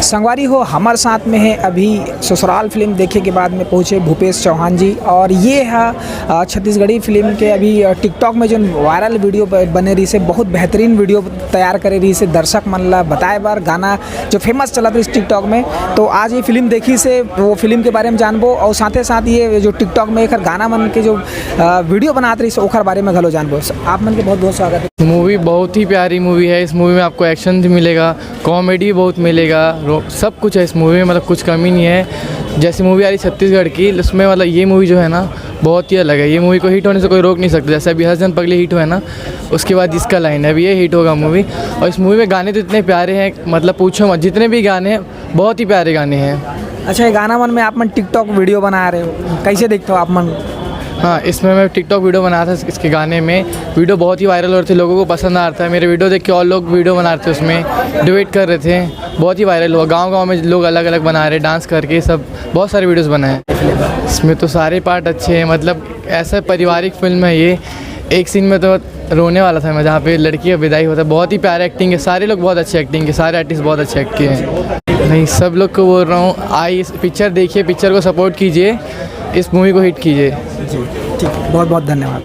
संगवारी हो हमारे साथ में है अभी ससुराल फिल्म देखे के बाद में पहुँचे भूपेश चौहान जी, और ये है छत्तीसगढ़ी फिल्म के अभी टिकटॉक में जो वायरल वीडियो बने रही से, बहुत बेहतरीन वीडियो तैयार करे रही से, दर्शक मन ला बताए बार गाना जो फेमस चला था इस टिकटॉक में। तो आज ये फिल्म देखी से वो फिल्म के बारे में जानबो, और साथे साथ ये जो टिकटॉक में एक गाना मन के जो वीडियो बनाते रही से ओखर बारे में घलो जानबो। आप मन के बहुत बहुत स्वागत है। मूवी बहुत ही प्यारी मूवी है। इस मूवी में आपको एक्शन भी मिलेगा, कॉमेडी बहुत मिलेगा, सब कुछ है इस मूवी में, मतलब कुछ कमी नहीं है। जैसी मूवी आ रही छत्तीसगढ़ की, उसमें मतलब ये मूवी जो है ना बहुत ही अलग है। ये मूवी को हिट होने से कोई रोक नहीं सकता। जैसे अभी हसन पगली हिट हुआ है ना, उसके बाद इसका लाइन है अभी ये हिट होगा मूवी। और इस मूवी में गाने तो इतने प्यारे हैं, मतलब पूछो मत, जितने भी गाने हैं बहुत ही प्यारे गाने हैं। अच्छा, ये गाना मन में आप मन टिकटॉक वीडियो बना रहे हो, कैसे देखते हो आप मन? हाँ, इसमें मैं टिकटॉक वीडियो बनाया था। इसके गाने में वीडियो बहुत ही वायरल हो रहे थे, लोगों को पसंद आ रहा था। मेरे वीडियो देख के और लोग वीडियो बना रहे थे, उसमें डिबेट कर रहे थे, बहुत ही वायरल हुआ। गांव-गांव में लोग अलग अलग बना रहे, डांस करके, सब बहुत सारे वीडियोस बनाए हैं। इसमें तो सारे पार्ट अच्छे हैं, मतलब ऐसा पारिवारिक फिल्म है ये। एक सीन में तो रोने वाला था मैं, जहाँ पे लड़की का विदाई होता है। बहुत ही प्यारे एक्टिंग है, सारे लोग बहुत अच्छी एक्टिंग है, सारे आर्टिस्ट बहुत अच्छे एक्ट किए हैं। नहीं, सब लोग को बोल रहा हूँ, आई इस पिक्चर देखिए, पिक्चर को सपोर्ट कीजिए, इस मूवी को हिट कीजिए। जी ठीक, बहुत बहुत धन्यवाद।